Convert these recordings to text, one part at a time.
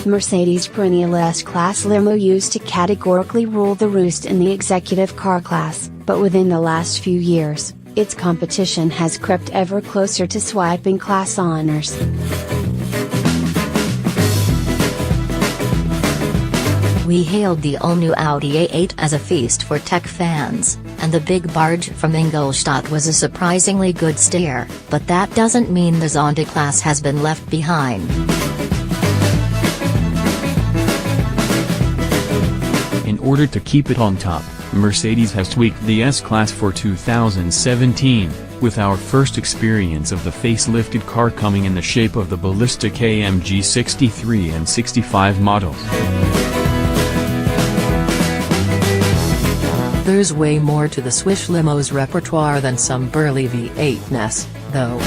Mercedes' perennial S-Class limo used to categorically rule the roost in the executive car class, but within the last few years, its competition has crept ever closer to swiping class honors. We hailed the all-new Audi A8 as a feast for tech fans, and the big barge from Ingolstadt was a surprisingly good stare, but that doesn't mean the Zonda class has been left behind. In order to keep it on top, Mercedes has tweaked the S-Class for 2017, with our first experience of the facelifted car coming in the shape of the ballistic AMG 63 and 65 models. There's way more to the Swiss limo's repertoire than some burly V8s, though.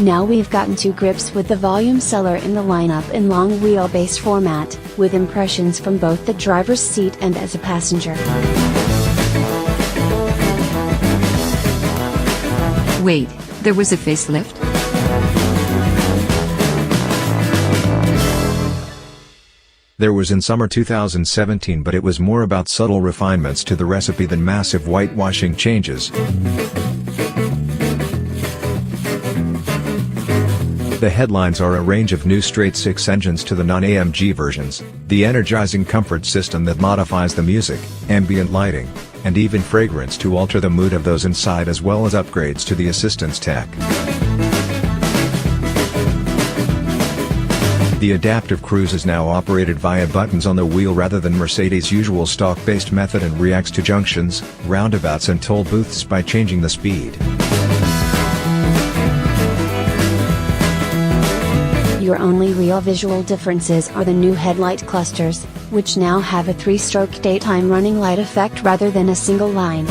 Now we've gotten to grips with the volume seller in the lineup in long wheelbase format, with impressions from both the driver's seat and as a passenger. Wait, there was a facelift? There was in summer 2017, but it was more about subtle refinements to the recipe than massive whitewashing changes. The headlines are a range of new straight-six engines to the non-AMG versions, the energizing comfort system that modifies the music, ambient lighting, and even fragrance to alter the mood of those inside, as well as upgrades to the assistance tech. The adaptive cruise is now operated via buttons on the wheel rather than Mercedes' usual stock-based method, and reacts to junctions, roundabouts and toll booths by changing the speed. Your only real visual differences are the new headlight clusters, which now have a 3-stroke daytime running light effect rather than a single line.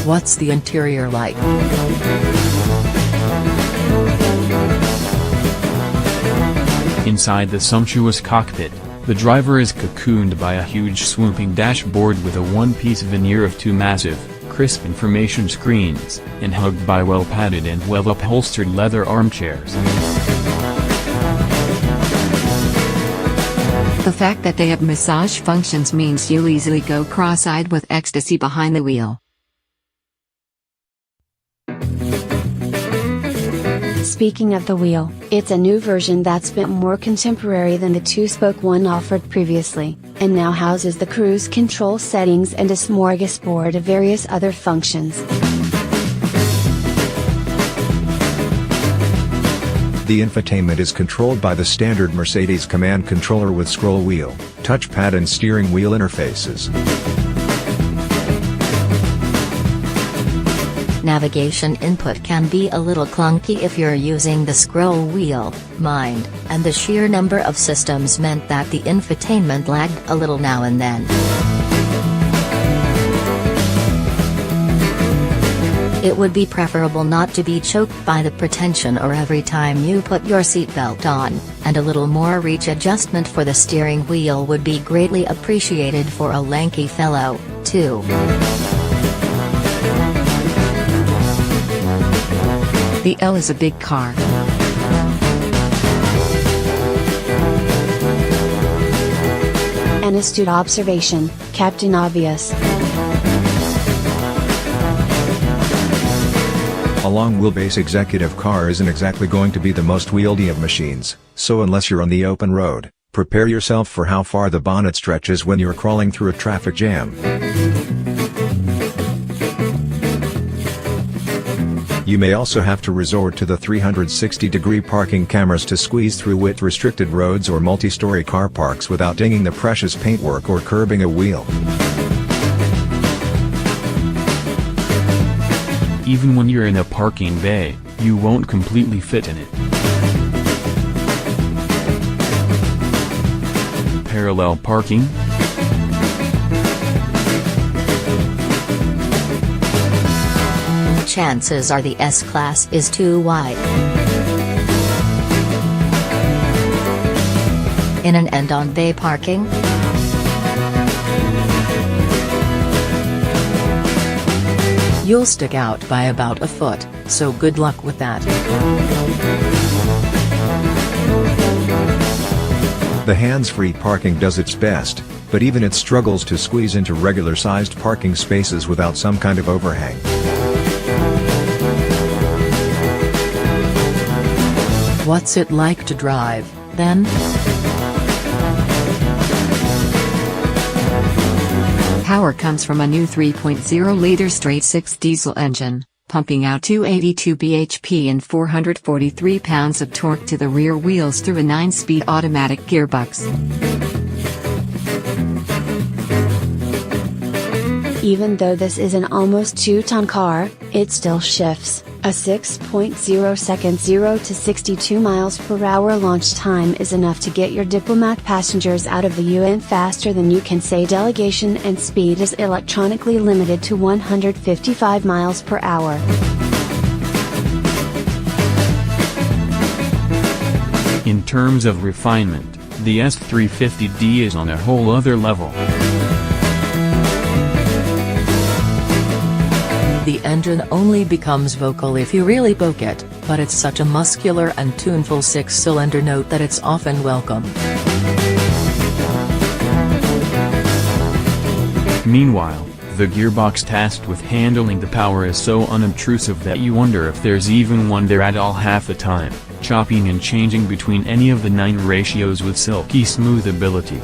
What's the interior like? Inside the sumptuous cockpit, the driver is cocooned by a huge swooping dashboard with a one-piece veneer of two massive, crisp information screens, and hugged by well-padded and well-upholstered leather armchairs. The fact that they have massage functions means you'll easily go cross-eyed with ecstasy behind the wheel. Speaking of the wheel, it's a new version that's a bit more contemporary than the two-spoke one offered previously, and now houses the cruise control settings and a smorgasbord of various other functions. The infotainment is controlled by the standard Mercedes command controller with scroll wheel, touchpad and steering wheel interfaces. Navigation input can be a little clunky if you're using the scroll wheel, mind, and the sheer number of systems meant that the infotainment lagged a little now and then. It would be preferable not to be choked by the pretension or every time you put your seatbelt on, and a little more reach adjustment for the steering wheel would be greatly appreciated for a lanky fellow, too. The L is a big car. An astute observation, Captain Obvious. A long wheelbase executive car isn't exactly going to be the most wieldy of machines, so unless you're on the open road, prepare yourself for how far the bonnet stretches when you're crawling through a traffic jam. You may also have to resort to the 360-degree parking cameras to squeeze through width-restricted roads or multi-story car parks without dinging the precious paintwork or curbing a wheel. Even when you're in a parking bay, you won't completely fit in it. Parallel parking? Chances are the S-Class is too wide. In an end-on bay parking? You'll stick out by about a foot, so good luck with that. The hands-free parking does its best, but even it struggles to squeeze into regular-sized parking spaces without some kind of overhang. What's it like to drive, then? Power comes from a new 3.0-liter straight-six diesel engine, pumping out 282 bhp and 443 pounds of torque to the rear wheels through a 9-speed automatic gearbox. Even though this is an almost 2-ton car, it still shifts. A 6.0 second 0 to 62 miles per hour launch time is enough to get your diplomat passengers out of the UN faster than you can say. Delegation and speed is electronically limited to 155 miles per hour. In terms of refinement, the S350d is on a whole other level. The engine only becomes vocal if you really poke it, but it's such a muscular and tuneful 6-cylinder note that it's often welcome. Meanwhile, the gearbox tasked with handling the power is so unobtrusive that you wonder if there's even one there at all half the time, chopping and changing between any of the 9 ratios with silky smooth ability.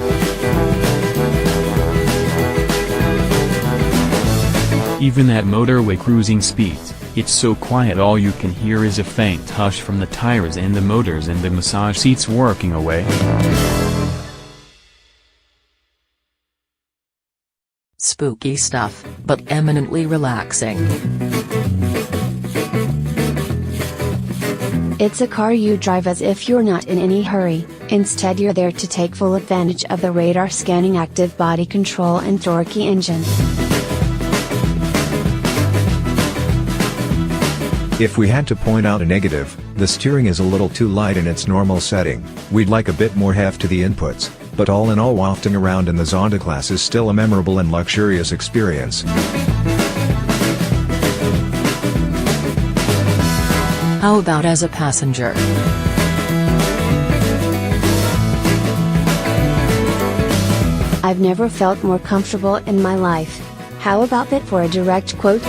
Even at motorway cruising speeds, it's so quiet all you can hear is a faint hush from the tires and the motors and the massage seats working away. Spooky stuff, but eminently relaxing. It's a car you drive as if you're not in any hurry, instead you're there to take full advantage of the radar-scanning active body control and torquey engine. If we had to point out a negative, the steering is a little too light in its normal setting. We'd like a bit more heft to the inputs, but all in all, wafting around in the Zonda class is still a memorable and luxurious experience. How about as a passenger? I've never felt more comfortable in my life. How about that for a direct quote?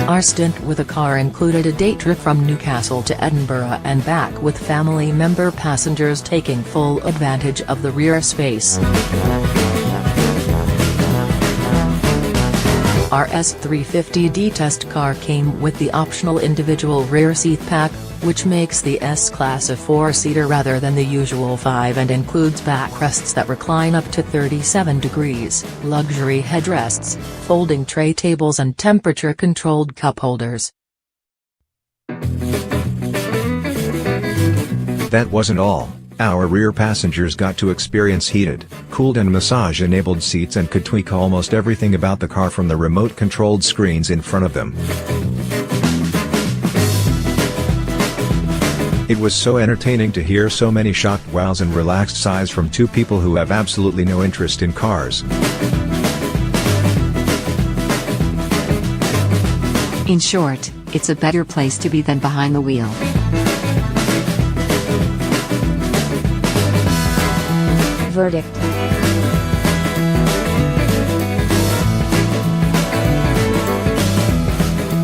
Our stint with the car included a day trip from Newcastle to Edinburgh and back with family member passengers taking full advantage of the rear space. Our S350d test car came with the optional individual rear seat pack, which makes the S-Class a 4-seater rather than the usual 5 and includes backrests that recline up to 37 degrees, luxury headrests, folding tray tables and temperature-controlled cup holders. That wasn't all. Our rear passengers got to experience heated, cooled and massage-enabled seats and could tweak almost everything about the car from the remote-controlled screens in front of them. It was so entertaining to hear so many shocked wows and relaxed sighs from two people who have absolutely no interest in cars. In short, it's a better place to be than behind the wheel. Verdict.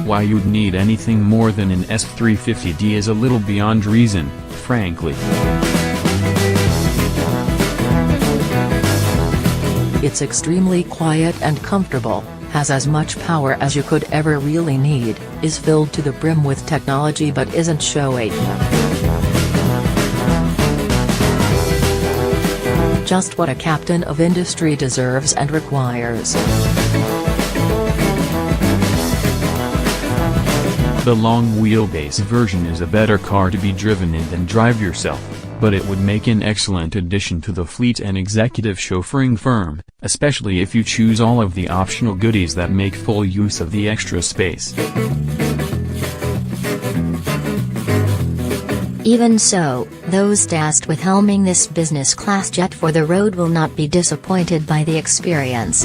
Why you'd need anything more than an S350d is a little beyond reason, frankly. It's extremely quiet and comfortable, has as much power as you could ever really need, is filled to the brim with technology but isn't showy. Just what a captain of industry deserves and requires. The long wheelbase version is a better car to be driven in than drive yourself, but it would make an excellent addition to the fleet and executive chauffeuring firm, especially if you choose all of the optional goodies that make full use of the extra space. Even so, those tasked with helming this business class jet for the road will not be disappointed by the experience.